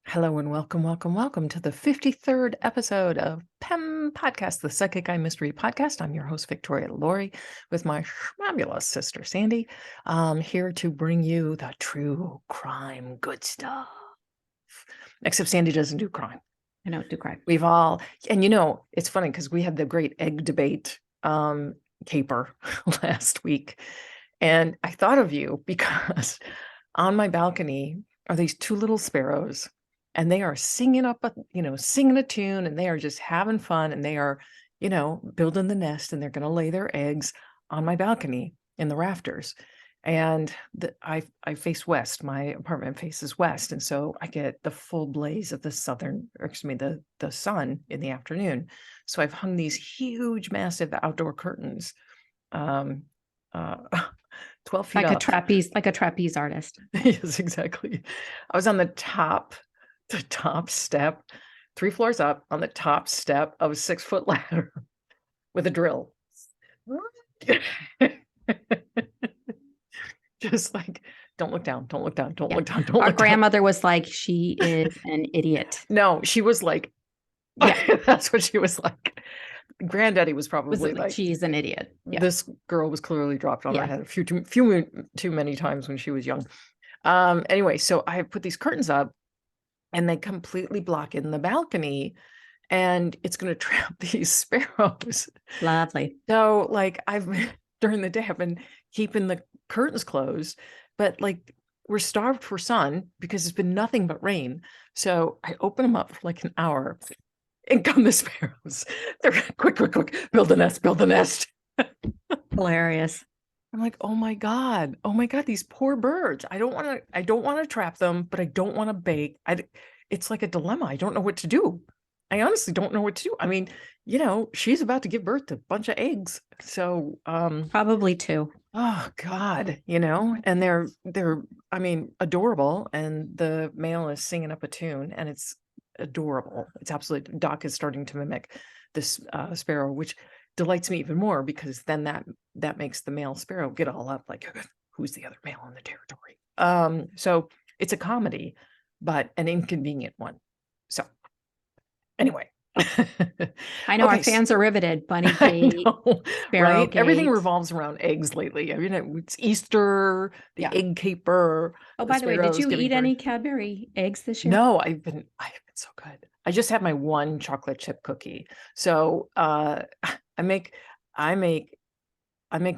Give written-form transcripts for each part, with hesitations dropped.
Hello and welcome to the 53rd episode of PEM Podcast, the Psychic Eye Mystery Podcast. I'm your host, Victoria Laurie, with my fabulous sister, Sandy, here to bring you the true crime good stuff. Except Sandy doesn't do crime. I don't do crime. We've all, and it's funny because we had the great egg debate caper last week. And I thought of you because on my balcony are these two little sparrows. And they are singing a tune, and they are just having fun, and they are, building the nest, and they're going to lay their eggs on my balcony in the rafters. And I face west. My apartment faces west, and so I get the full blaze of the the sun in the afternoon. So I've hung these huge, massive outdoor curtains, 12 feet Like up. like a trapeze artist. Yes, exactly. I was on the top step, 3 floors up, on the top step of a 6-foot ladder with a drill. Just like, don't look down, don't look down, don't look down, don't Our look grandmother was like, she is an idiot. No, she was like, Yeah. that's what she was like. Granddaddy was probably like, she's an idiot. Yeah. This girl was clearly dropped on her head a few too many times when she was young. Anyway, so I have put these curtains up, and they completely block in the balcony, and it's going to trap these sparrows. Lovely. So during the day, I've been keeping the curtains closed, but we're starved for sun because it's been nothing but rain. So I open them up for like an hour, and come the sparrows. They're quick, build the nest. Hilarious. I'm like, oh my God, these poor birds. I don't want to trap them, but I don't want to bake. It's like a dilemma. I don't know what to do. I honestly don't know what to do. I mean, she's about to give birth to a bunch of eggs. So, probably 2. Oh God, and they're, adorable. And the male is singing up a tune, and it's adorable. It's absolutely, Doc is starting to mimic this sparrow, which delights me even more, because then that makes the male sparrow get all up like, who's the other male in the territory. So it's a comedy, but an inconvenient one. So anyway. I know, our fans are riveted. Bunny cake, sparrow right? Everything revolves around eggs lately. I mean, it's Easter, the egg caper. Oh, by the way, did you eat any Cadbury eggs this year? No, I've been so good. I just had my one chocolate chip cookie. So I make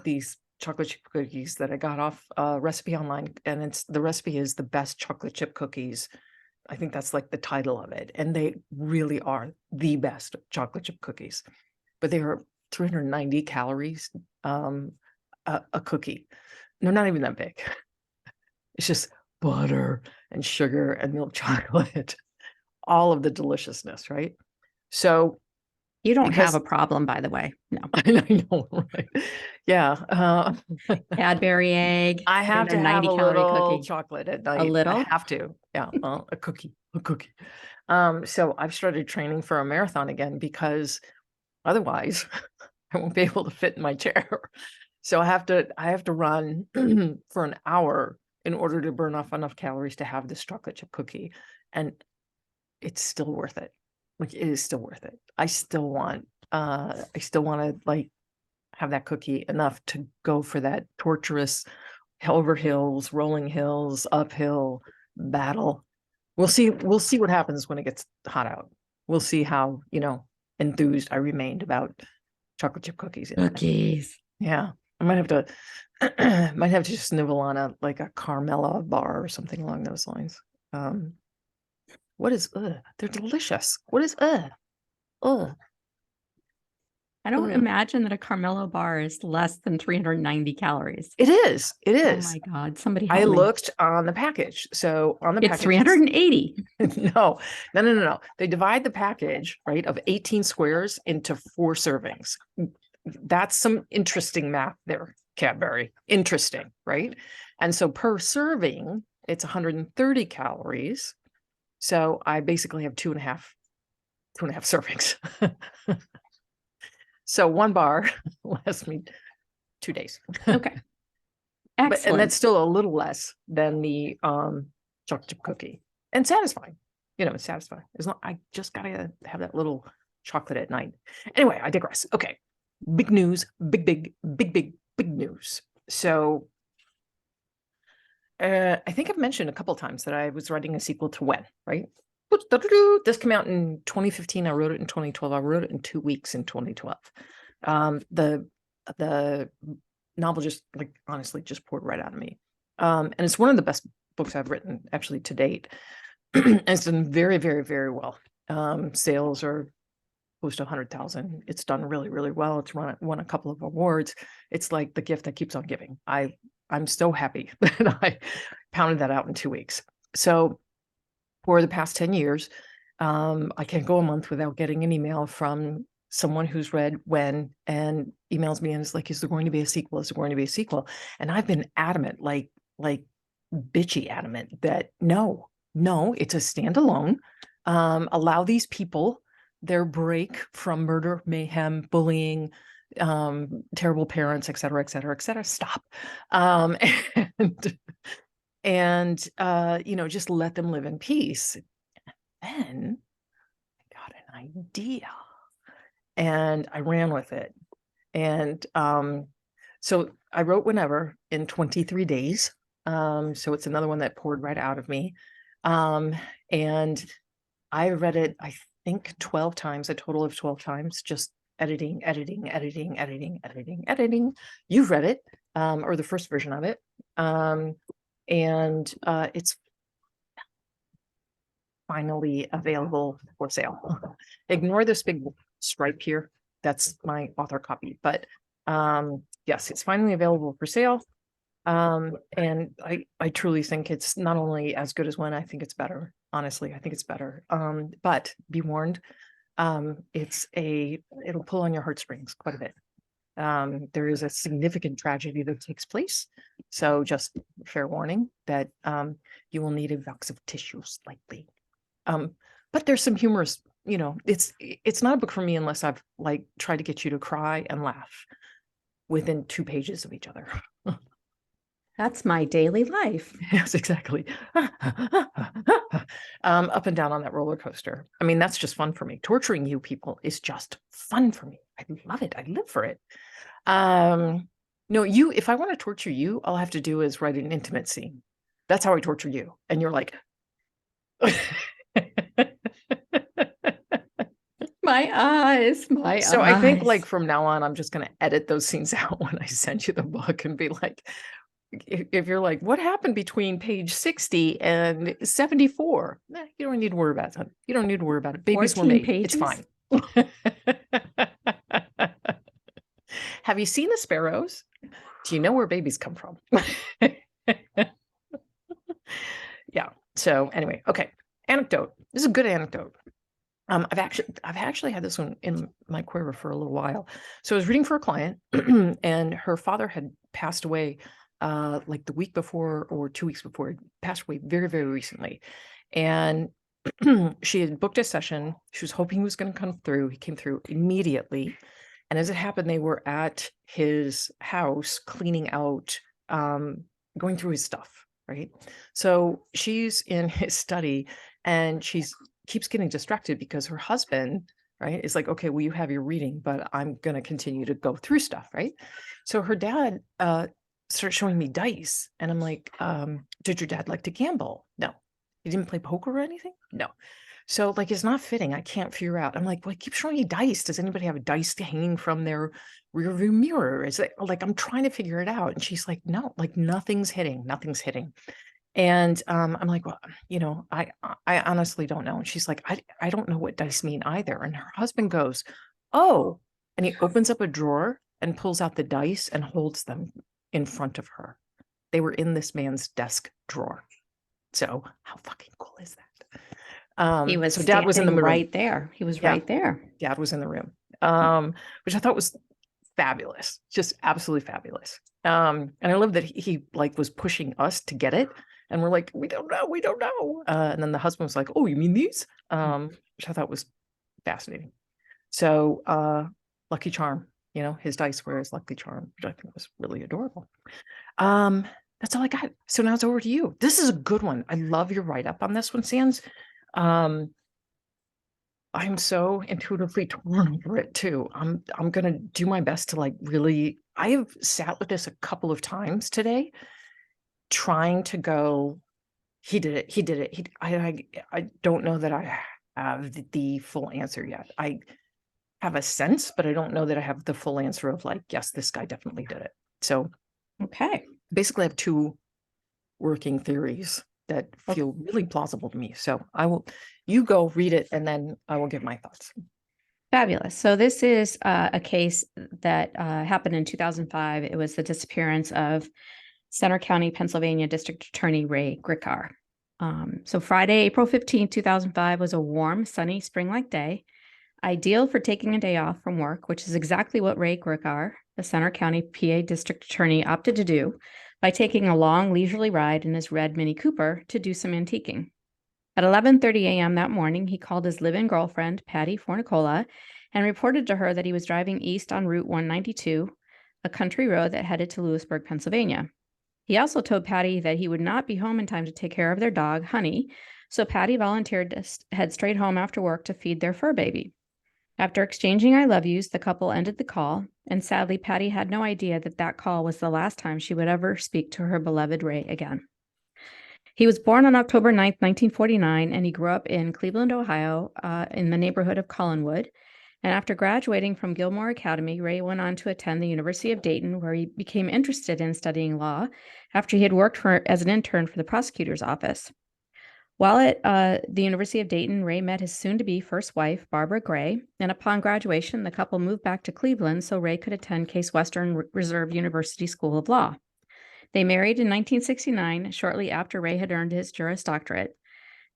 these chocolate chip cookies that I got off a recipe online, and the recipe is the best chocolate chip cookies. I think that's like the title of it, and they really are the best chocolate chip cookies. But they are 390 calories a cookie. They're not even that big. It's just butter and sugar and milk chocolate, all of the deliciousness, right? So you don't have a problem, by the way. No. I know, right? Yeah. Cadbury egg. I have to have a little chocolate at night. A little? I have to. Yeah. A cookie. So I've started training for a marathon again, because otherwise I won't be able to fit in my chair. So I have to run for an hour in order to burn off enough calories to have this chocolate chip cookie. And it's still worth it. Like, it is still worth it. I still want to have that cookie enough to go for that torturous over hills, rolling hills, uphill battle. We'll see what happens when it gets hot out. We'll see how, enthused I remained about chocolate chip cookies. Cookies. Yeah. I might have to just nibble on a Carmela bar or something along those lines. What is they're delicious. What is I don't imagine that a Carmelo bar is less than 390 calories. It is. Oh my God. Somebody help me. I looked on the package. So on the package, 380. No. They divide the package, right, of 18 squares into 4 servings. That's some interesting math there, Cadbury. Interesting, right? And so per serving, it's 130 calories. So I basically have two and a half servings. So 1 bar lasts me 2 days. Okay. Excellent. And that's still a little less than the chocolate chip cookie, and satisfying. you know, it's satisfying. As long I just gotta have that little chocolate at night. Anyway, I digress. Okay. Big news, big news. So I think I've mentioned a couple of times that I was writing a sequel to When, right? This came out in 2015. I wrote it in 2012. I wrote it in 2 weeks in 2012. The novel just, like, honestly just poured right out of me. And it's one of the best books I've written actually to date. And it's done very, very, very well. Sales are close to 100,000. It's done really, really well. It's won a couple of awards. It's like the gift that keeps on giving. I'm so happy that I pounded that out in 2 weeks. So for the past 10 years, I can't go a month without getting an email from someone who's read When and emails me and is like, is there going to be a sequel? Is there going to be a sequel? And I've been adamant, like bitchy adamant, that no, it's a standalone. Allow these people their break from murder, mayhem, bullying, terrible parents, et cetera, et cetera, et cetera. Stop. And you know, just let them live in peace. Then I got an idea and I ran with it. And so I wrote Whenever in 23 days. So it's another one that poured right out of me. And I read it, I think 12 times, a total of 12 times, just editing. You've read it, or the first version of it. And it's finally available for sale. Ignore this big stripe here. That's my author copy, but yes, it's finally available for sale. And I truly think it's not only as good as When, I think it's better. Honestly, I think it's better. But be warned, it'll pull on your heartstrings quite a bit. There is a significant tragedy that takes place. So just fair warning that you will need a box of tissues likely. But there's some humorous, you know, it's not a book for me unless I've like tried to get you to cry and laugh within 2 pages of each other. That's my daily life. Yes, exactly. Up and down on that roller coaster. I mean, that's just fun for me. Torturing you people is just fun for me. I love it. I live for it. No, if I want to torture you, all I have to do is write an intimate scene. That's how I torture you. And you're like, my eyes. So I think like from now on, I'm just going to edit those scenes out when I send you the book and be like, if you're like, what happened between page 60 and 74? You don't need to worry about it. You don't need to worry about it. Babies were made. Pages? It's fine. Have you seen the sparrows? Do you know where babies come from? Yeah. So anyway, okay. Anecdote. This is a good anecdote. I've actually had this one in my quiver for a little while. So I was reading for a client and her father had passed away like the week before or 2 weeks before. Passed away very, very recently. And she had booked a session. She was hoping he was going to come through. He came through immediately. And as it happened, they were at his house cleaning out, going through his stuff, right? So she's in his study and keeps getting distracted because her husband, right, is like, okay, well, you have your reading, but I'm going to continue to go through stuff, right? So her dad starts showing me dice. And I'm like, did your dad like to gamble? No. He didn't play poker or anything? No. So like, it's not fitting. I can't figure out. I'm like, well, keep showing you dice. Does anybody have a dice hanging from their rear view mirror? Is it like, I'm trying to figure it out. And she's like, no, like nothing's hitting. And I'm like, well, you know, I honestly don't know. And she's like, I don't know what dice mean either. And her husband goes, oh, and he opens up a drawer and pulls out the dice and holds them in front of her. They were in this man's desk drawer. So how fucking cool is that? He was so dad was in the room. Right there. He was right there. Dad was in the room, which I thought was fabulous, just absolutely fabulous. And I love that he like was pushing us to get it. And we're like, we don't know. And then the husband was like, oh, you mean these? Which I thought was fascinating. So Lucky Charm, you know, his dice were his Lucky Charm, which I think was really adorable. That's all I got. So now it's over to you. This is a good one. I love your write-up on this one, Sans. Um, I'm so intuitively torn over it too. I'm gonna do my best to like really. I have sat with this a couple of times today, trying to go. He did it. He did it. I don't know that I have the full answer yet. I have a sense, but I don't know that I have the full answer of like, yes, this guy definitely did it. So Okay. basically, I have two working theories that feel really plausible to me. So you go read it, and then I will give my thoughts. Fabulous. So this is a case that happened in 2005. It was the disappearance of Center County, Pennsylvania District Attorney Ray Gricar. So Friday, April 15th, 2005 was a warm, sunny, spring-like day, ideal for taking a day off from work, which is exactly what Ray Gricar, the Center County PA District Attorney, opted to do by taking a long, leisurely ride in his red Mini Cooper to do some antiquing. At 11:30 a.m. that morning, he called his live-in girlfriend, Patty Fornicola, and reported to her that he was driving east on Route 192, a country road that headed to Lewisburg, Pennsylvania. He also told Patty that he would not be home in time to take care of their dog, Honey, so Patty volunteered to head straight home after work to feed their fur baby. After exchanging I love yous, the couple ended the call, and sadly, Patty had no idea that that call was the last time she would ever speak to her beloved Ray again. He was born on October 9th, 1949, and he grew up in Cleveland, Ohio, in the neighborhood of Collinwood. And after graduating from Gilmore Academy, Ray went on to attend the University of Dayton, where he became interested in studying law after he had worked as an intern for the prosecutor's office. While at the University of Dayton, Ray met his soon-to-be first wife, Barbara Gray, and upon graduation, the couple moved back to Cleveland so Ray could attend Case Western Reserve University School of Law. They married in 1969, shortly after Ray had earned his Juris Doctorate.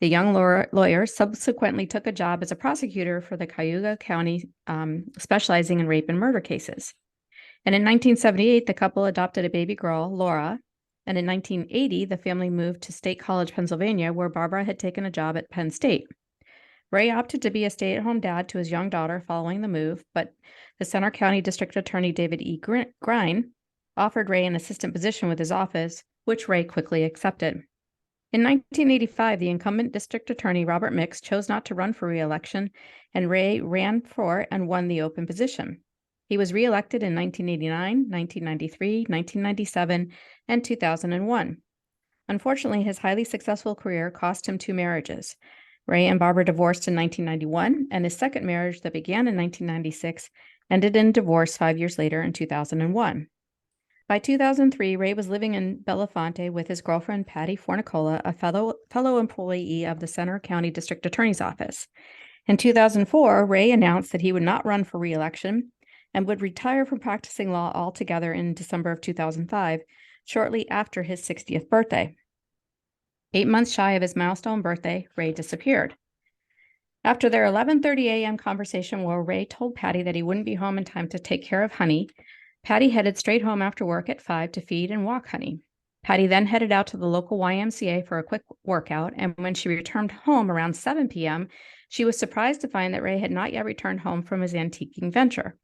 The young lawyer subsequently took a job as a prosecutor for the Cayuga County, specializing in rape and murder cases. And in 1978, the couple adopted a baby girl, Laura. And in 1980, the family moved to State College, Pennsylvania, where Barbara had taken a job at Penn State. Ray opted to be a stay-at-home dad to his young daughter following the move, but the Center County District Attorney David E. Grine offered Ray an assistant position with his office, which Ray quickly accepted. In 1985, the incumbent district attorney, Robert Mix, chose not to run for re-election, and Ray ran for and won the open position. He was re-elected in 1989, 1993, 1997, and 2001. Unfortunately, his highly successful career cost him 2 marriages. Ray and Barbara divorced in 1991, and his second marriage that began in 1996 ended in divorce 5 years later in 2001. By 2003, Ray was living in Belafonte with his girlfriend, Patty Fornicola, a fellow employee of the Center County District Attorney's Office. In 2004, Ray announced that he would not run for re-election and would retire from practicing law altogether in December of 2005, shortly after his 60th birthday. 8 months shy of his milestone birthday, Ray disappeared. After their 11:30 a.m. conversation where Ray told Patty that he wouldn't be home in time to take care of Honey, Patty headed straight home after work at 5 to feed and walk Honey. Patty then headed out to the local YMCA for a quick workout, and when she returned home around 7 p.m., she was surprised to find that Ray had not yet returned home from his antiquing venture.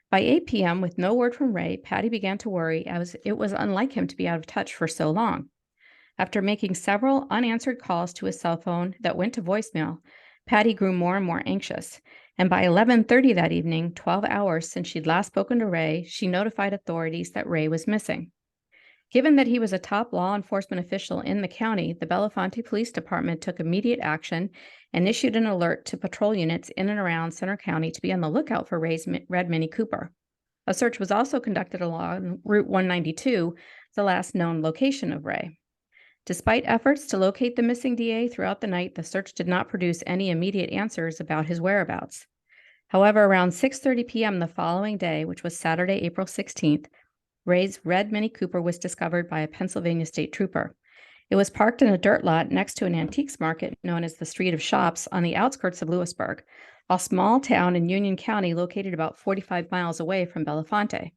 By 8 p.m., with no word from Ray, Patty began to worry as it was unlike him to be out of touch for so long. After making several unanswered calls to his cell phone that went to voicemail, Patty grew more and more anxious. And by 11:30 that evening, 12 hours since she'd last spoken to Ray, she notified authorities that Ray was missing. Given that he was a top law enforcement official in the county, the Belafonte Police Department took immediate action and issued an alert to patrol units in and around Center County to be on the lookout for Ray's red Mini Cooper. A search was also conducted along Route 192, the last known location of Ray. Despite efforts to locate the missing DA throughout the night, the search did not produce any immediate answers about his whereabouts. However, around 6:30 p.m. the following day, which was Saturday, April 16th, Ray's red Mini Cooper was discovered by a Pennsylvania state trooper. It was parked in a dirt lot next to an antiques market known as the Street of Shops on the outskirts of Lewisburg, a small town in Union County located about 45 miles away from Belafonte.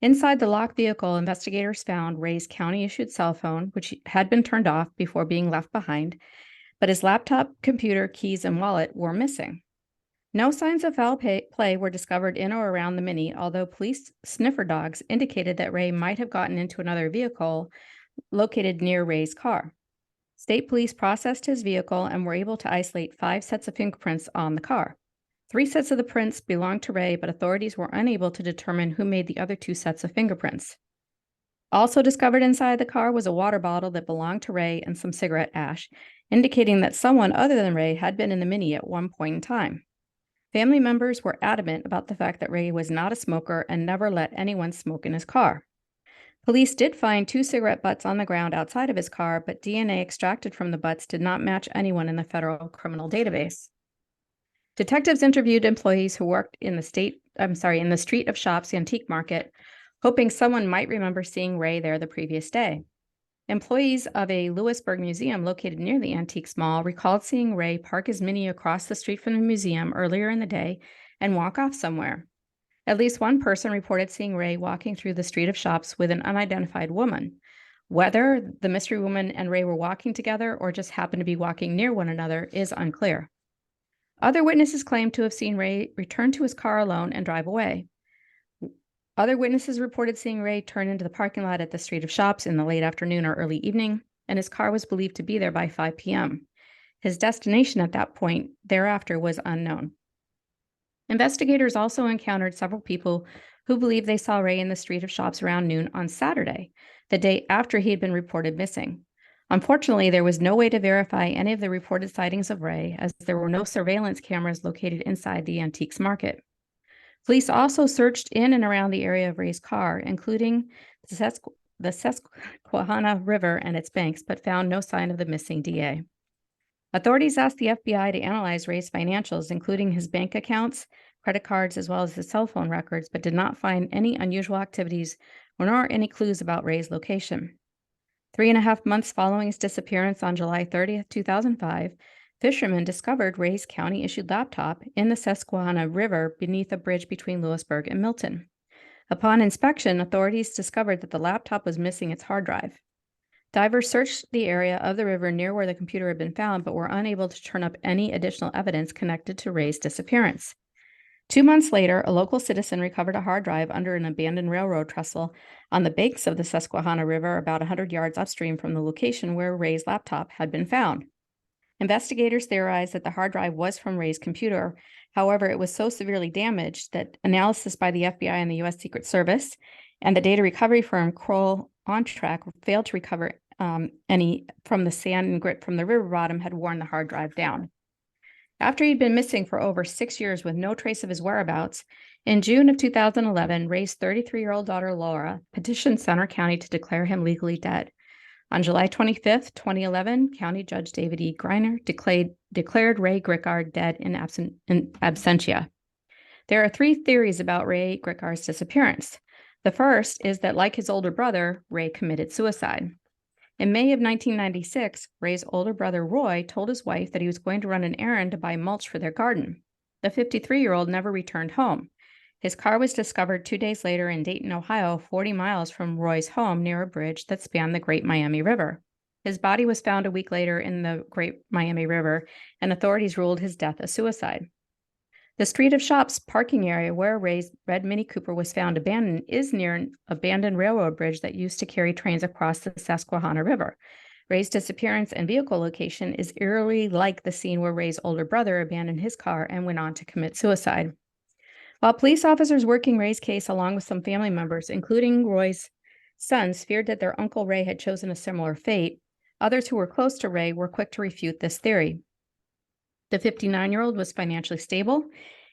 Inside the locked vehicle, investigators found Ray's county-issued cell phone, which had been turned off before being left behind, but his laptop, computer, keys, and wallet were missing. No signs of foul play were discovered in or around the Mini, although police sniffer dogs indicated that Ray might have gotten into another vehicle located near Ray's car. State police processed his vehicle and were able to isolate 5 sets of fingerprints on the car. 3 sets of the prints belonged to Ray, but authorities were unable to determine who made the other 2 sets of fingerprints. Also discovered inside the car was a water bottle that belonged to Ray and some cigarette ash, indicating that someone other than Ray had been in the Mini at one point in time. Family members were adamant about the fact that Ray was not a smoker and never let anyone smoke in his car. Police did find 2 cigarette butts on the ground outside of his car, but DNA extracted from the butts did not match anyone in the federal criminal database. Detectives interviewed employees who worked in the Street of Shops antique market, hoping someone might remember seeing Ray there the previous day. Employees of a Lewisburg museum located near the antiques mall recalled seeing Ray park his Mini across the street from the museum earlier in the day and walk off somewhere. At least one person reported seeing Ray walking through the Street of Shops with an unidentified woman. Whether the mystery woman and Ray were walking together or just happened to be walking near one another is unclear. Other witnesses claimed to have seen Ray return to his car alone and drive away. Other witnesses reported seeing Ray turn into the parking lot at the Street of Shops in the late afternoon or early evening, and his car was believed to be there by 5 p.m. His destination at that point thereafter was unknown. Investigators also encountered several people who believed they saw Ray in the Street of Shops around noon on Saturday, the day after he had been reported missing. Unfortunately, there was no way to verify any of the reported sightings of Ray, as there were no surveillance cameras located inside the antiques market. Police also searched in and around the area of Ray's car, including the Susquehanna River and its banks, but found no sign of the missing DA. Authorities asked the FBI to analyze Ray's financials, including his bank accounts, credit cards, as well as his cell phone records, but did not find any unusual activities nor any clues about Ray's location. 3.5 months following his disappearance on July 30th, 2005, fishermen discovered Ray's county-issued laptop in the Susquehanna River beneath a bridge between Lewisburg and Milton. Upon inspection, authorities discovered that the laptop was missing its hard drive. Divers searched the area of the river near where the computer had been found, but were unable to turn up any additional evidence connected to Ray's disappearance. 2 months later, a local citizen recovered a hard drive under an abandoned railroad trestle on the banks of the Susquehanna River about 100 yards upstream from the location where Ray's laptop had been found. Investigators theorized that the hard drive was from Ray's computer. However, it was so severely damaged that analysis by the FBI and the U.S. Secret Service and the data recovery firm Kroll On Track failed to recover any from the sand and grit from the river bottom had worn the hard drive down. After he'd been missing for over 6 years with no trace of his whereabouts, in June of 2011, Ray's 33-year-old daughter, Laura, petitioned Center County to declare him legally dead. On July 25th, 2011, County Judge David E. Greiner declared Ray Gricar dead in absentia. There are 3 theories about Ray Gricar's disappearance. The first is that, like his older brother, Ray committed suicide. In May of 1996, Ray's older brother, Roy, told his wife that he was going to run an errand to buy mulch for their garden. The 53-year-old never returned home. His car was discovered 2 days later in Dayton, Ohio, 40 miles from Roy's home near a bridge that spanned the Great Miami River. His body was found a week later in the Great Miami River, and authorities ruled his death a suicide. The Street of Shops parking area where Ray's red Mini Cooper was found abandoned is near an abandoned railroad bridge that used to carry trains across the Susquehanna River. Ray's disappearance and vehicle location is eerily like the scene where Ray's older brother abandoned his car and went on to commit suicide. While police officers working Ray's case along with some family members, including Roy's sons, feared that their uncle Ray had chosen a similar fate, others who were close to Ray were quick to refute this theory. The 59-year-old was financially stable.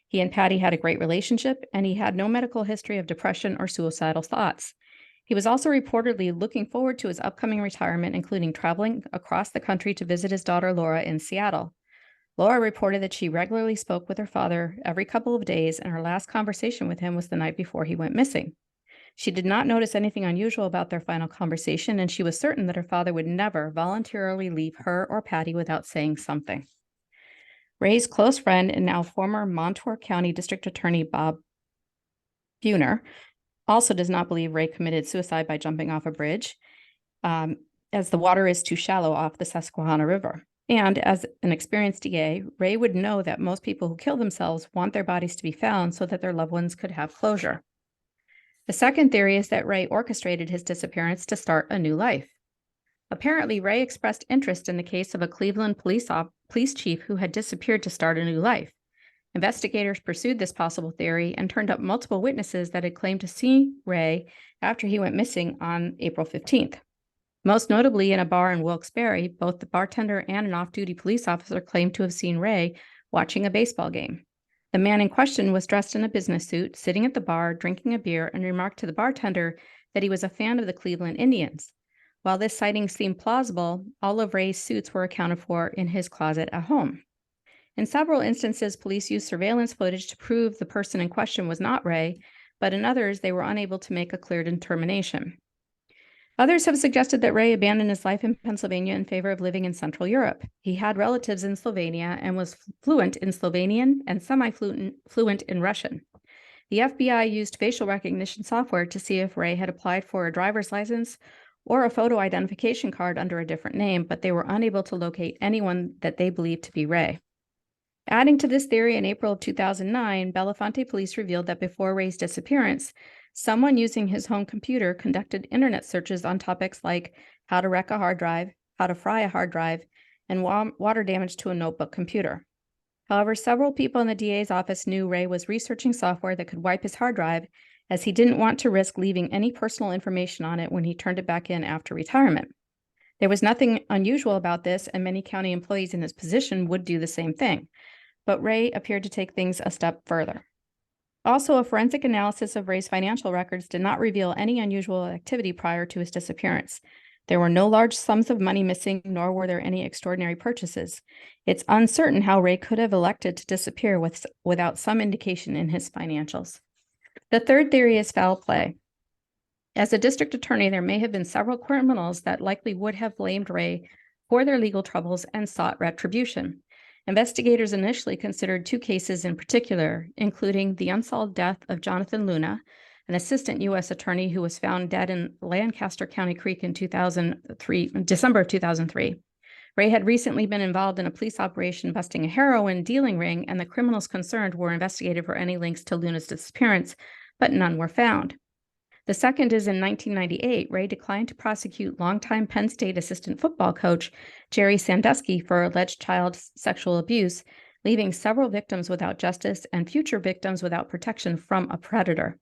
He and Patty had a great relationship, and he had no medical history of depression or suicidal thoughts. He was also reportedly looking forward to his upcoming retirement, including traveling across the country to visit his daughter Laura in Seattle. Laura reported that she regularly spoke with her father every couple of days, and her last conversation with him was the night before he went missing. She did not notice anything unusual about their final conversation, and she was certain that her father would never voluntarily leave her or Patty without saying something. Ray's close friend and now former Montour County District Attorney Bob Buhner also does not believe Ray committed suicide by jumping off a bridge, as the water is too shallow off the Susquehanna River. And as an experienced DA, Ray would know that most people who kill themselves want their bodies to be found so that their loved ones could have closure. The second theory is that Ray orchestrated his disappearance to start a new life. Apparently, Ray expressed interest in the case of a Cleveland police chief who had disappeared to start a new life. Investigators pursued this possible theory and turned up multiple witnesses that had claimed to see Ray after he went missing on April 15th. Most notably, in a bar in Wilkes-Barre, both the bartender and an off-duty police officer claimed to have seen Ray watching a baseball game. The man in question was dressed in a business suit, sitting at the bar, drinking a beer, and remarked to the bartender that he was a fan of the Cleveland Indians. While this sighting seemed plausible, all of Ray's suits were accounted for in his closet at home. In several instances, police used surveillance footage to prove the person in question was not Ray, but in others, they were unable to make a clear determination. Others have suggested that Ray abandoned his life in Pennsylvania in favor of living in Central Europe. He had relatives in Slovenia and was fluent in Slovenian and semi-fluent in Russian. The FBI used facial recognition software to see if Ray had applied for a driver's license or a photo identification card under a different name, but they were unable to locate anyone that they believed to be Ray. Adding to this theory, in April of 2009, Belafonte police revealed that before Ray's disappearance, someone using his home computer conducted internet searches on topics like how to wreck a hard drive, how to fry a hard drive, and water damage to a notebook computer. However, several people in the DA's office knew Ray was researching software that could wipe his hard drive, as he didn't want to risk leaving any personal information on it when he turned it back in after retirement. There was nothing unusual about this, and many county employees in his position would do the same thing. But Ray appeared to take things a step further. Also, a forensic analysis of Ray's financial records did not reveal any unusual activity prior to his disappearance. There were no large sums of money missing, nor were there any extraordinary purchases. It's uncertain how Ray could have elected to disappear without some indication in his financials. The third theory is foul play. As a district attorney, there may have been several criminals that likely would have blamed Ray for their legal troubles and sought retribution. Investigators initially considered two cases in particular, including the unsolved death of Jonathan Luna, an assistant U.S. attorney who was found dead in Lancaster County Creek in December of 2003. Ray had recently been involved in a police operation busting a heroin dealing ring, and the criminals concerned were investigated for any links to Luna's disappearance, but none were found. The second is in 1998, Ray declined to prosecute longtime Penn State assistant football coach Jerry Sandusky for alleged child sexual abuse, leaving several victims without justice and future victims without protection from a predator.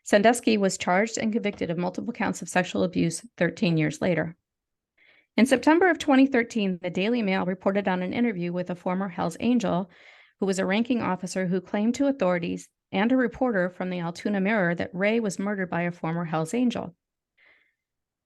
Sandusky was charged and convicted of multiple counts of sexual abuse 13 years later. In September of 2013, the Daily Mail reported on an interview with a former Hells Angel, who was a ranking officer who claimed to authorities and a reporter from the Altoona Mirror that Ray was murdered by a former Hells Angel.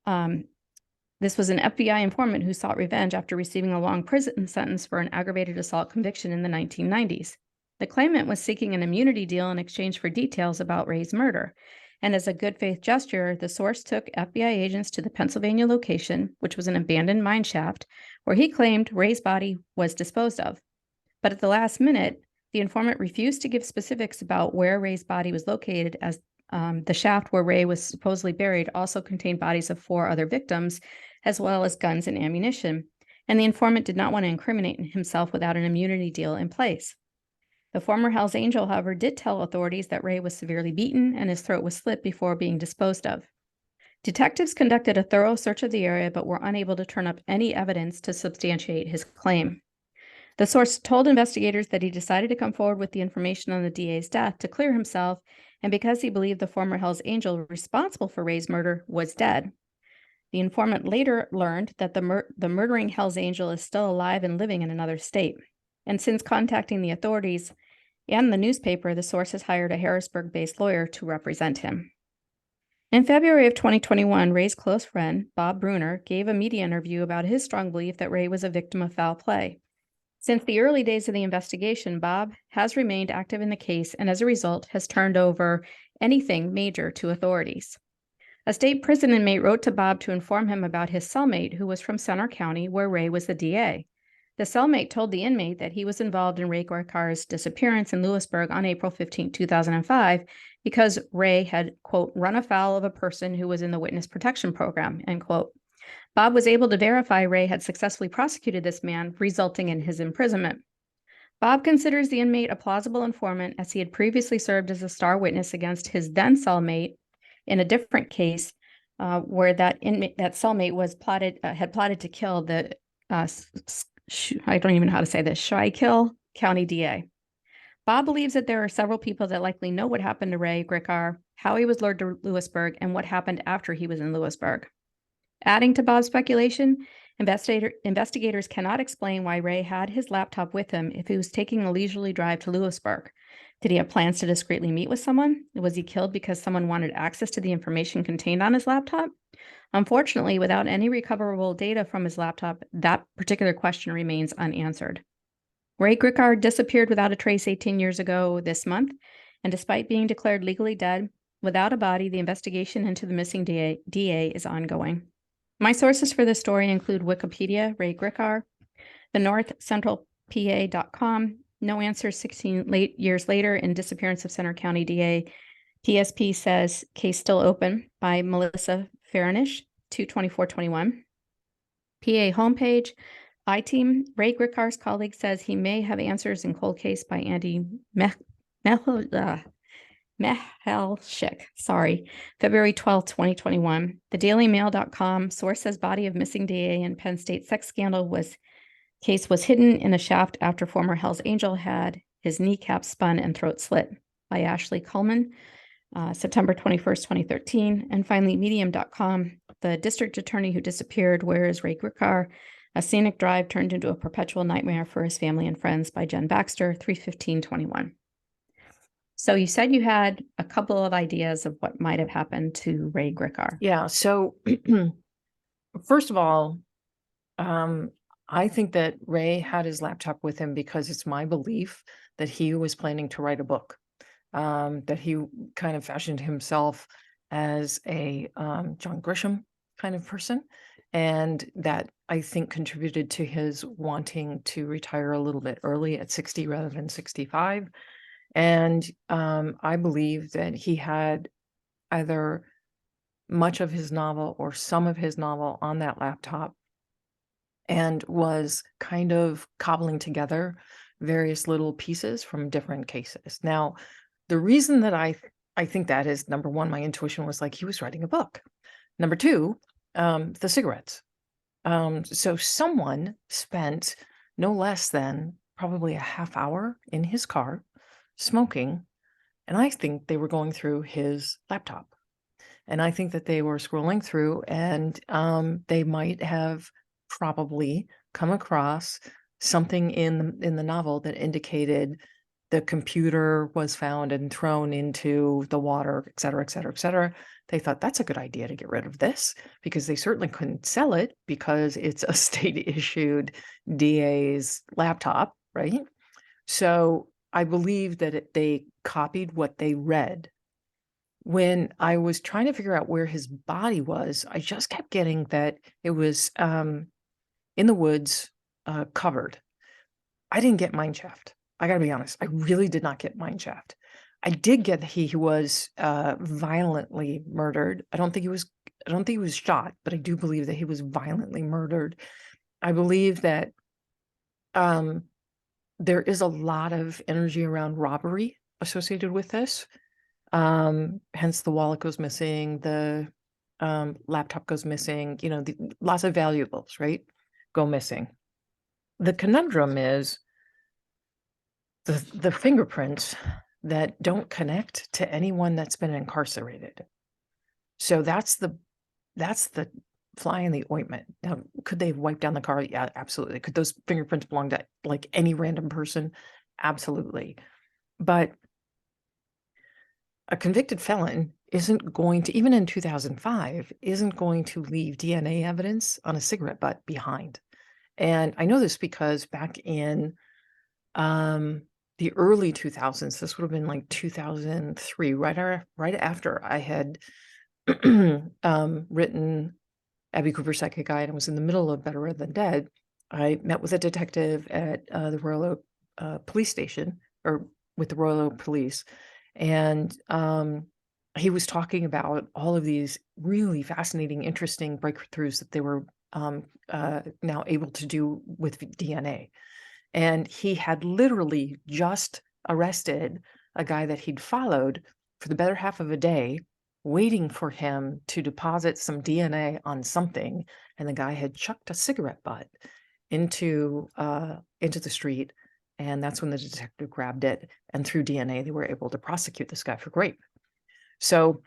This was an FBI informant who sought revenge after receiving a long prison sentence for an aggravated assault conviction in the 1990s. The claimant was seeking an immunity deal in exchange for details about Ray's murder, and as a good faith gesture, the source took FBI agents to the Pennsylvania location, which was an abandoned mine shaft, where he claimed Ray's body was disposed of. But at the last minute, the informant refused to give specifics about where Ray's body was located, as the shaft where Ray was supposedly buried also contained bodies of 4 other victims, as well as guns and ammunition, and the informant did not want to incriminate himself without an immunity deal in place. The former Hells Angel, however, did tell authorities that Ray was severely beaten and his throat was slit before being disposed of. Detectives conducted a thorough search of the area but were unable to turn up any evidence to substantiate his claim. The source told investigators that he decided to come forward with the information on the DA's death to clear himself, and because he believed the former Hells Angel responsible for Ray's murder was dead. The informant later learned that the murdering Hells Angel is still alive and living in another state. And since contacting the authorities and the newspaper, the source has hired a Harrisburg-based lawyer to represent him. In February of 2021, Ray's close friend, Bob Bruner, gave a media interview about his strong belief that Ray was a victim of foul play. Since the early days of the investigation, Bob has remained active in the case and as a result has turned over anything major to authorities. A state prison inmate wrote to Bob to inform him about his cellmate, who was from Center County, where Ray was the DA. The cellmate told the inmate that he was involved in Ray Gricar's disappearance in Lewisburg on April 15, 2005, because Ray had, quote, run afoul of a person who was in the witness protection program, end quote. Bob was able to verify Ray had successfully prosecuted this man, resulting in his imprisonment. Bob considers the inmate a plausible informant, as he had previously served as a star witness against his then cellmate in a different case where that inmate, that cellmate was had plotted to kill the, I don't even know how to say this, Schuylkill County DA. Bob believes that there are several people that likely know what happened to Ray Gricar, how he was lured to Lewisburg, and what happened after he was in Lewisburg. Adding to Bob's speculation, investigators cannot explain why Ray had his laptop with him if he was taking a leisurely drive to Lewisburg. Did he have plans to discreetly meet with someone? Was he killed because someone wanted access to the information contained on his laptop? Unfortunately, without any recoverable data from his laptop, that particular question remains unanswered. Ray Gricar disappeared without a trace 18 years ago this month, and despite being declared legally dead, without a body, the investigation into the missing DA is ongoing. My sources for this story include Wikipedia, Ray Gricar, the northcentralpa.com, No Answers 16 years later in Disappearance of Center County DA. PSP says case still open by Melissa Farinish, 2/24/21. PA homepage, I-Team, Ray Gricar's colleague says he may have answers in cold case by Andy Mehalshik, February 12th, 2021. TheDailyMail.com, source says body of missing DA in Penn State sex scandal case was hidden in a shaft after former Hell's Angel had his kneecap spun and throat slit, by Ashley Coleman, September 21st, 2013. And finally, Medium.com, the district attorney who disappeared, where is Ray Gricar? A scenic drive turned into a perpetual nightmare for his family and friends, by Jen Baxter, 3/15/21. So you said you had a couple of ideas of what might have happened to Ray Gricar. Yeah. So first of all, I think that Ray had his laptop with him because it's my belief that he was planning to write a book, that he kind of fashioned himself as a John Grisham kind of person. And that I think contributed to his wanting to retire a little bit early at 60 rather than 65. And I believe that he had either much of his novel or some of his novel on that laptop and was kind of cobbling together various little pieces from different cases. Now, the reason that I think that is, number one, my intuition was like he was writing a book. Number two, the cigarettes. So someone spent no less than probably a half hour in his car smoking, and I think they were going through his laptop. And I think that they were scrolling through, and they might have probably come across something in the novel that indicated the computer was found and thrown into the water, et cetera, et cetera, et cetera. They thought that's a good idea to get rid of this, because they certainly couldn't sell it because it's a state-issued DA's laptop, right? So I believe that they copied what they read. When I was trying to figure out where his body was, I just kept getting that it was in the woods, covered. I didn't get mineshaft. I gotta be honest. I really did not get mineshaft. I did get that he was violently murdered. I don't think he was shot, but I do believe that he was violently murdered. I believe that there is a lot of energy around robbery associated with this. Hence the wallet goes missing, the laptop goes missing, lots of valuables, right, go missing. The conundrum is the fingerprints that don't connect to anyone that's been incarcerated. So that's the fly in the ointment. Now, could they have wiped down the car? Yeah, absolutely. Could those fingerprints belong to like any random person? Absolutely. But a convicted felon isn't going to, even in 2005, isn't going to leave DNA evidence on a cigarette butt behind. And I know this because back in the early 2000s, this would have been like 2003, right after I had written Abby Cooper's Psychic Guide and was in the middle of Better Red Than Dead. I met with a detective at the Royal Oak police station, or with the Royal Oak Police. And he was talking about all of these really fascinating, interesting breakthroughs that they were now able to do with DNA. And he had literally just arrested a guy that he'd followed for the better half of a day waiting for him to deposit some DNA on something, and the guy had chucked a cigarette butt into the street, and that's when the detective grabbed it, and through DNA they were able to prosecute this guy for rape. So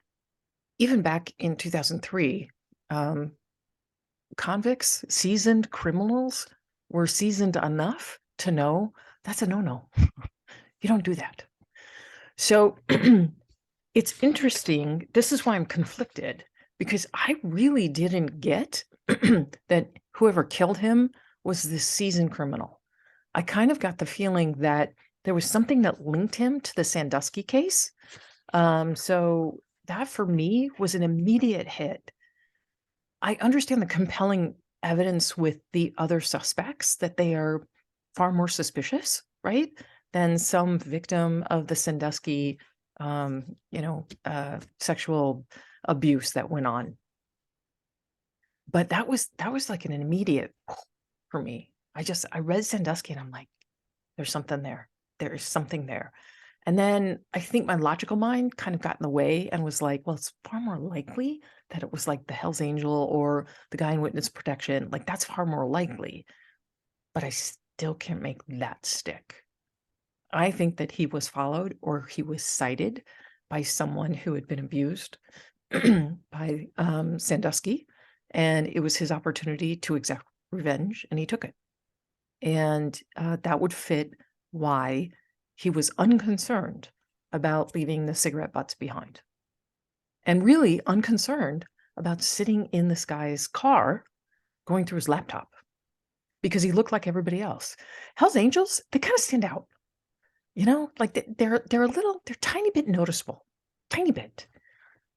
even back in 2003, convicts, seasoned criminals, were seasoned enough to know that's a no-no. You don't do that. So it's interesting. This is why I'm conflicted, because I really didn't get that whoever killed him was this seasoned criminal. I kind of got the feeling that there was something that linked him to the Sandusky case. So that for me was an immediate hit. I understand the compelling evidence with the other suspects, that they are far more suspicious, right, than some victim of the Sandusky, sexual abuse that went on. But that was like an immediate for me. I read Sandusky and I'm like, there's something there. There is something there. And then I think my logical mind kind of got in the way and was like, well, it's far more likely that it was like the Hells Angel or the guy in witness protection. Like, that's far more likely. But I still can't make that stick. I think that he was followed, or he was cited by someone who had been abused by Sandusky, and it was his opportunity to exact revenge, and he took it. And that would fit why he was unconcerned about leaving the cigarette butts behind, and really unconcerned about sitting in this guy's car going through his laptop, because he looked like everybody else. Hell's Angels, they kind of stand out, like they're tiny bit noticeable, tiny bit.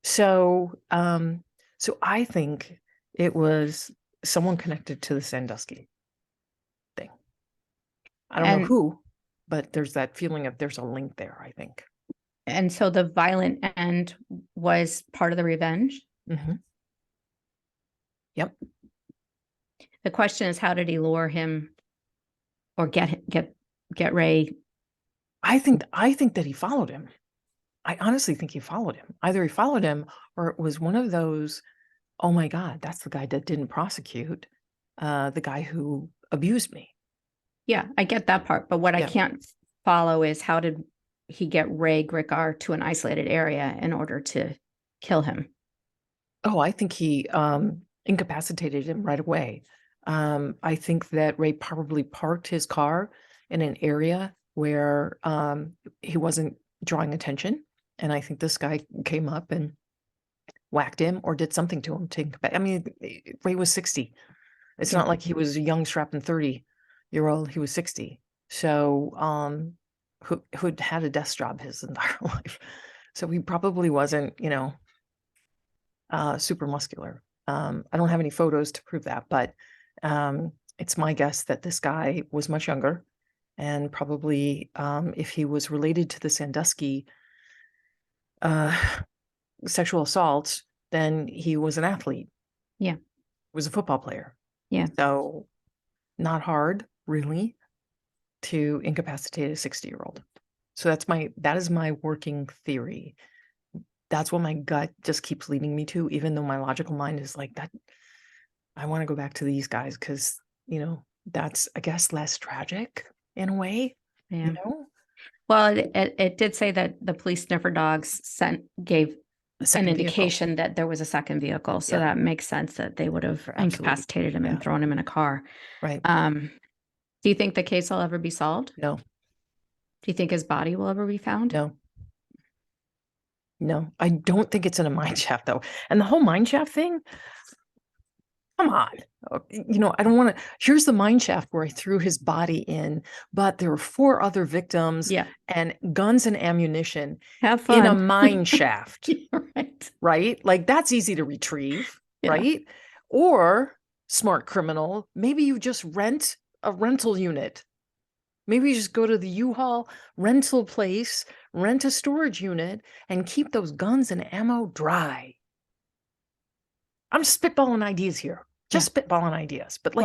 So I think it was someone connected to the Sandusky thing. I don't know who, but there's that feeling of there's a link there, I think. And so the violent end was part of the revenge? Mm-hmm. Yep. The question is, how did he lure him or get Ray? I think that he followed him. I honestly think he followed him. Either he followed him, or it was one of those, oh my God, that's the guy that didn't prosecute the guy who abused me. Yeah, I get that part. But what I can't follow is, how did he get Ray Gricar to an isolated area in order to kill him? Oh, I think he incapacitated him right away. I think that Ray probably parked his car in an area where he wasn't drawing attention. And I think this guy came up and whacked him or did something to him. I mean, Ray was 60. It's not like he was a young, strapping 30-year-old. He was 60. So who'd had a desk job his entire life. So he probably wasn't, super muscular. I don't have any photos to prove that, but it's my guess that this guy was much younger, and probably if he was related to the Sandusky sexual assaults, then he was an athlete. Yeah. Was a football player. Yeah. So not hard, really, to incapacitate a 60-year-old. So that is my working theory. That's what my gut just keeps leading me to, even though my logical mind is like, that I want to go back to these guys because, that's, I guess, less tragic in a way, Yeah. Well, it did say that the police sniffer dogs gave an indication that there was a second vehicle. So that makes sense that they would have incapacitated him and thrown him in a car. Right. Do you think the case will ever be solved? No. Do you think his body will ever be found? No, I don't think it's in a mine shaft, though. And the whole mine shaft thing, come on. I don't want to. Here's the mine shaft where I threw his body in, but there were 4 other victims and guns and ammunition in a mine shaft. Right? Like, that's easy to retrieve, right? Or, smart criminal, maybe you just rent a rental unit. Maybe you just go to the U-Haul rental place, rent a storage unit, and keep those guns and ammo dry. I'm spitballing ideas here. Just spitballing ideas. But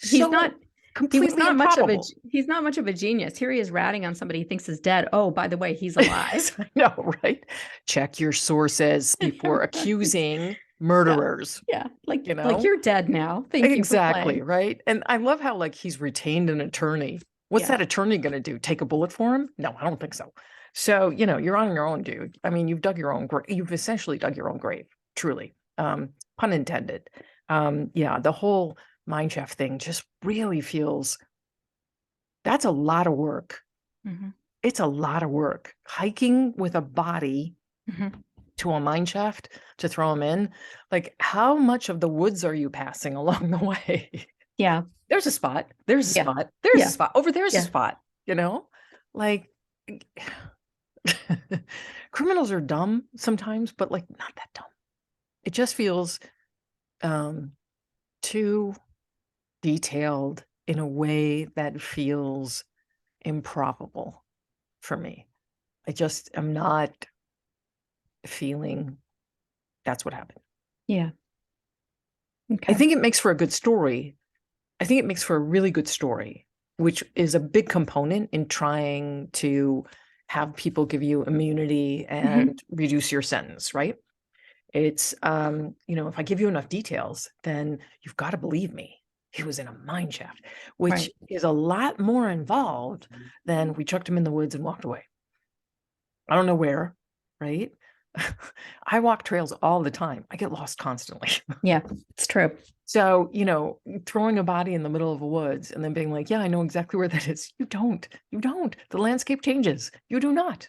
he's not completely improbable. He's not much of a genius. Here he is ratting on somebody he thinks is dead. Oh, by the way, he's alive. I know, right? Check your sources before Right. accusing murderers. Yeah. Like, You like know? you're dead now. Thank you for Exactly, playing. right? And I love how like he's retained an attorney. What's Yeah. that attorney going to do? Take a bullet for him? No, I don't think so. So, you're on your own, dude. I mean, you've dug your own grave. You've essentially dug your own grave, truly. Pun intended. Yeah, the whole mineshaft thing just really feels that's a lot of work. Mm-hmm. It's a lot of work. Hiking with a body Mm-hmm. to a mine shaft to throw them in. Like, how much of the woods are you passing along the way? Yeah. There's a spot. There's a Yeah. spot. There's Yeah. a spot. Over there's a Yeah. spot, Like criminals are dumb sometimes, but like not that dumb. It just feels too detailed in a way that feels improbable for me. I just am not feeling that's what happened. Yeah. I Okay. think it makes for a good story. I think it makes for a really good story, which is a big component in trying to have people give you immunity and reduce your sentence, right? It's, if I give you enough details, then you've got to believe me. He was in a mine shaft, which Right. is a lot more involved than we chucked him in the woods and walked away. I don't know where, right? I walk trails all the time. I get lost constantly. Yeah, it's true. So, throwing a body in the middle of a woods and then being like, yeah, I know exactly where that is. You don't. The landscape changes. You do not.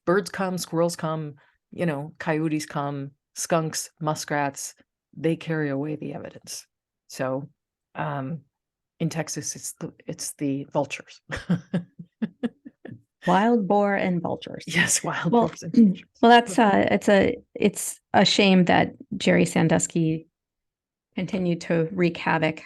Birds come, squirrels come, coyotes come, skunks, muskrats, they carry away the evidence. So, in Texas, it's the vultures. Wild boar and vultures. Yes, wild Well, boars and vultures. well, it's a shame that Jerry Sandusky continued to wreak havoc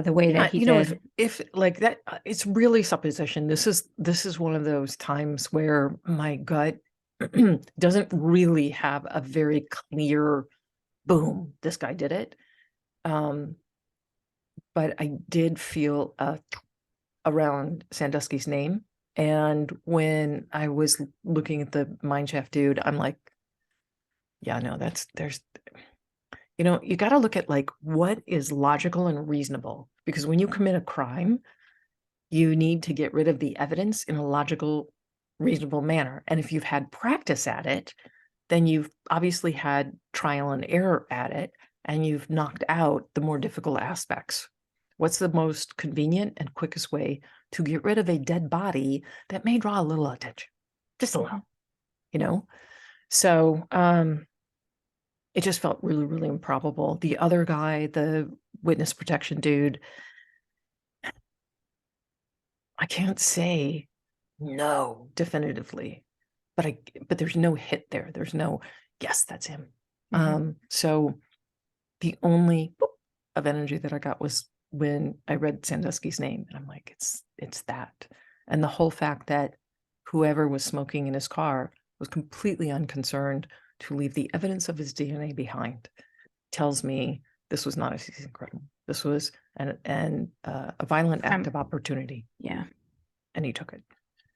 the way that he did. If like that, it's really supposition. This is one of those times where my gut doesn't really have a very clear boom, this guy did it. But I did feel around Sandusky's name. And when I was looking at the mineshaft dude, I'm like, yeah, no, you got to look at like what is logical and reasonable, because when you commit a crime, you need to get rid of the evidence in a logical, reasonable manner. And if you've had practice at it, then you've obviously had trial and error at it, and you've knocked out the more difficult aspects. What's the most convenient and quickest way to get rid of a dead body that may draw a little attention? Just a little, So, it just felt really, really improbable. The other guy, the witness protection dude, I can't say no definitively, but there's no hit there. There's no, yes, that's him. So the only of energy that I got was when I read Sandusky's name, and I'm like, it's that. And the whole fact that whoever was smoking in his car was completely unconcerned to leave the evidence of his DNA behind tells me this was not a season criminal. This was a violent act of opportunity. Yeah. And he took it.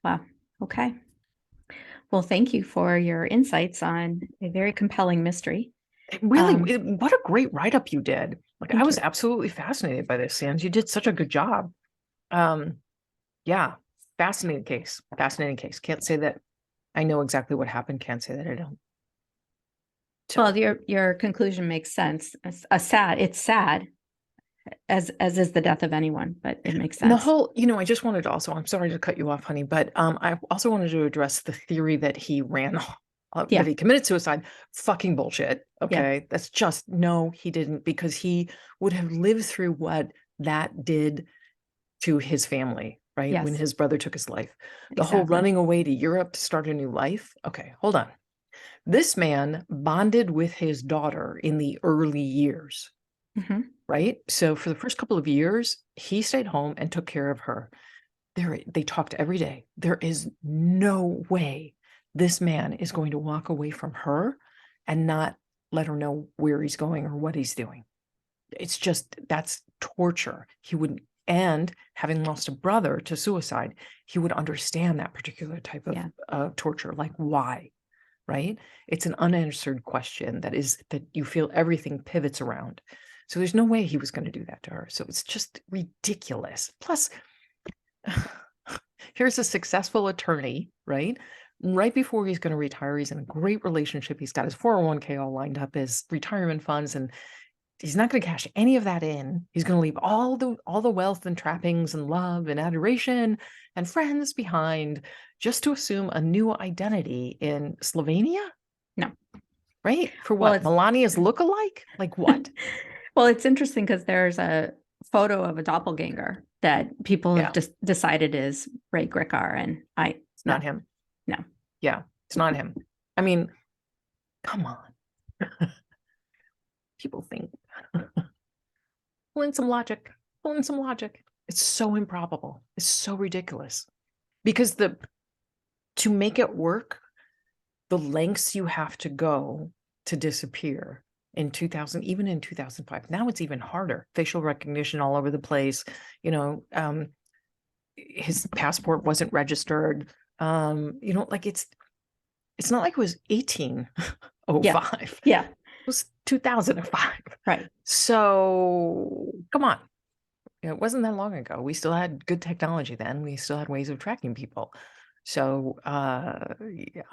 Wow. Okay. Well, thank you for your insights on a very compelling mystery. Really, what a great write-up you did. Like, I was you. absolutely fascinated by this, Sands. You did such a good job. Yeah, fascinating case. Can't say that I know exactly what happened. Can't say that I don't. So. Well, your conclusion makes sense. It's sad, as is the death of anyone, but it makes sense. And the whole, I just wanted to also, I'm sorry to cut you off, honey, but I also wanted to address the theory that he ran that he committed suicide. Fucking bullshit. Okay. Yeah. That's just, no, he didn't, because he would have lived through what that did to his family, right? Yes. When his brother took his life, the whole running away to Europe to start a new life. Okay, hold on. This man bonded with his daughter in the early years, right? So for the first couple of years, he stayed home and took care of her. They talked every day. There is no way this man is going to walk away from her and not let her know where he's going or what he's doing. it's just, that's torture. He would, and having lost a brother to suicide, he would understand that particular type of torture. Like, why? Right? It's an unanswered question that you feel everything pivots around. So there's no way he was going to do that to her. So it's just ridiculous. Plus, here's a successful attorney, right? Right before he's going to retire, he's in a great relationship. He's got his 401k all lined up, his retirement funds, and he's not going to cash any of that in. He's going to leave all the wealth and trappings and love and adoration and friends behind just to assume a new identity in Slovenia? No. Right? For what? Melania's lookalike? Like what? Well, it's interesting because there's a photo of a doppelganger that people have just decided is Ray Gricar, and it's not him. No. Yeah, it's not him. I mean, come on. People think. Pull in some logic. Pull in some logic. It's so improbable. It's so ridiculous. Because to make it work, the lengths you have to go to disappear in 2000, even in 2005. Now it's even harder. Facial recognition all over the place. You know, his passport wasn't registered. You know, like it's not like it was 1805. Yeah. It was 2005. Right. So come on. It wasn't that long ago. We still had good technology then. We still had ways of tracking people. So yeah.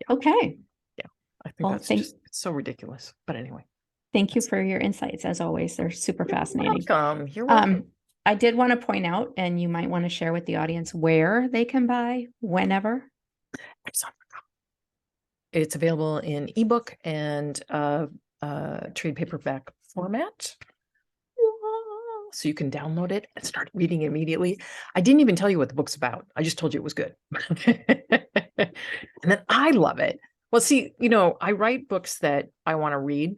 Okay. Yeah. I think that's just, it's so ridiculous. But anyway. Thank you for your insights. As always, they're super fascinating. You're welcome. I did want to point out, and you might want to share with the audience where they can buy whenever. It's available in ebook and trade paperback format. So you can download it and start reading it immediately. I didn't even tell you what the book's about. I just told you it was good. And then I love it. Well, see, you know, I write books that I want to read,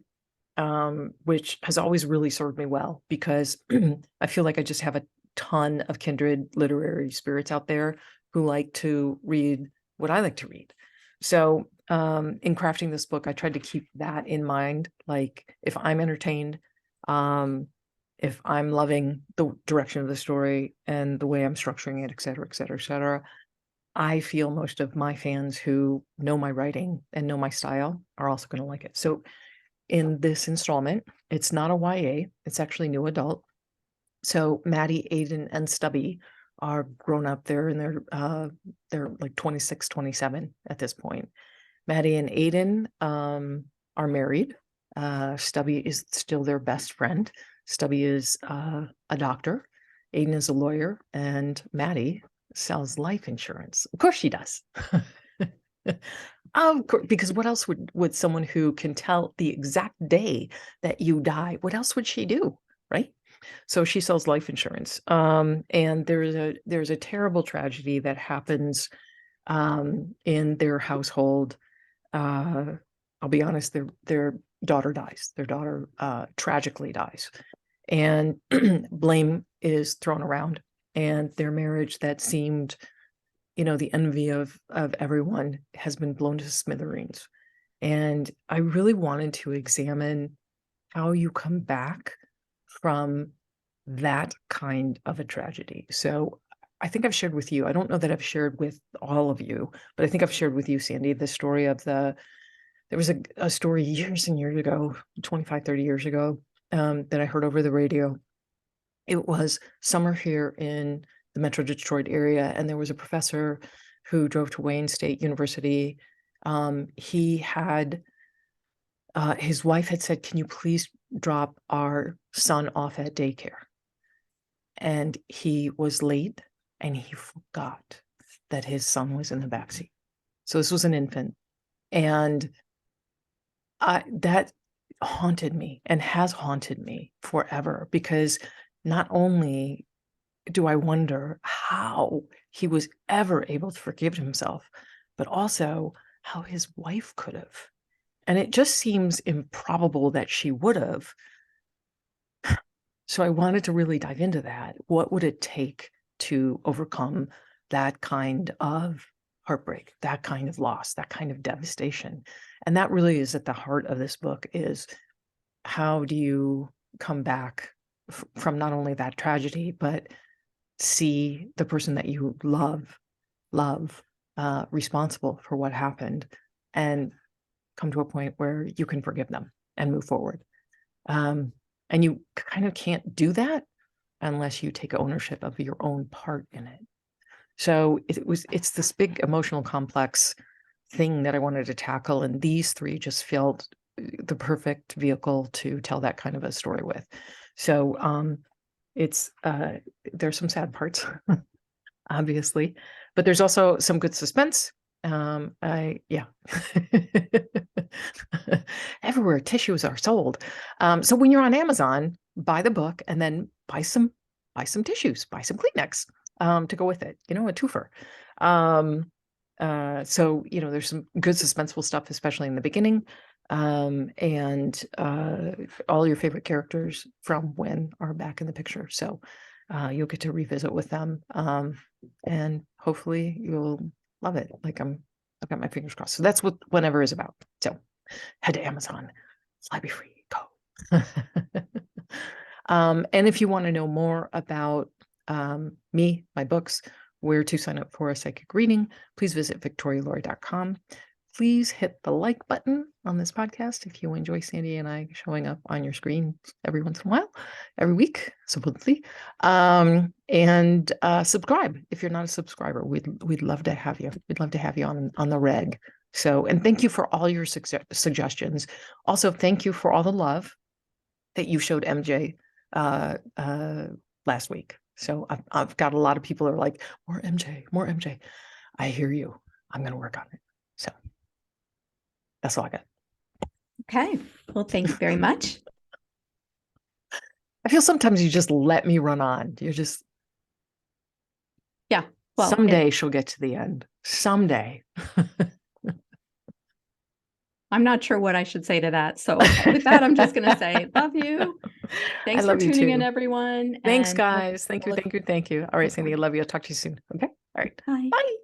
which has always really served me well because I feel like I just have a ton of kindred literary spirits out there who like to read what I like to read. So in crafting this book, I tried to keep that in mind. Like if I'm entertained, if I'm loving the direction of the story and the way I'm structuring it, et cetera, et cetera, et cetera, I feel most of my fans who know my writing and know my style are also going to like it. So in this installment, it's not a YA, it's actually new adult. So Maddie, Aiden, and Stubby are grown up. They're in they're like 26, 27 at this point. Maddie and Aiden are married. Stubby is still their best friend. Stubby is a doctor. Aiden is a lawyer, and Maddie sells life insurance. Of course she does. Of course, because what else would someone who can tell the exact day that you die, what else would she do, right? So she sells life insurance. And there's a terrible tragedy that happens in their household. I'll be honest, their daughter dies. Their daughter tragically dies. And blame is thrown around. And their marriage that seemed, you know, the envy of everyone has been blown to smithereens. And I really wanted to examine how you come back from that kind of a tragedy. So I think I've shared with you, I don't know that I've shared with all of you, but I think I've shared with you, Sandy, the story of there was a story years and years ago, 25, 30 years ago, that I heard over the radio. It was summer here in the Metro Detroit area, and there was a professor who drove to Wayne State University. He had, his wife had said, "Can you please drop our son off at daycare?" And he was late, and he forgot that his son was in the backseat. So this was an infant. And that haunted me and has haunted me forever, because not only do I wonder how he was ever able to forgive himself, but also how his wife could have. And it just seems improbable that she would have. So I wanted to really dive into that. What would it take to overcome that kind of heartbreak, that kind of loss, that kind of devastation? And that really is at the heart of this book, is how do you come back from not only that tragedy, but see the person that you love responsible for what happened, and come to a point where you can forgive them and move forward. And you kind of can't do that unless you take ownership of your own part in it. So it's this big emotional complex thing that I wanted to tackle, and these three just felt the perfect vehicle to tell that kind of a story with. So it's there's some sad parts, obviously, but there's also some good suspense. Yeah. Everywhere tissues are sold. So when you're on Amazon, buy the book and then buy some tissues, buy some Kleenex to go with it, a twofer. So there's some good suspenseful stuff, especially in the beginning. And all your favorite characters from when are back in the picture. So you'll get to revisit with them. And hopefully you'll love it. I've got my fingers crossed. So that's what Whenever is about. So head to Amazon, fly be free, go. And if you want to know more about me, my books, where to sign up for a psychic reading, please visit victorialaurie.com. Please hit the like button on this podcast if you enjoy Sandy and I showing up on your screen every once in a while, every week, supposedly. And subscribe if you're not a subscriber. We'd love to have you. We'd love to have you on the reg. So, and thank you for all your suggestions. Also, thank you for all the love that you showed MJ last week. So I've got a lot of people who are like, more MJ, more MJ. I hear you. I'm going to work on it. So that's all I got. Okay. Well, thank you very much. I feel sometimes you just let me run on. You're just, yeah. Well, someday she'll get to the end. Someday. I'm not sure what I should say to that. So with that, I'm just going to say, love you. Thanks for tuning in, everyone. Thanks, guys. Thank you. All right, Sandy, I love you. I'll talk to you soon. Okay. All right. Bye. Bye.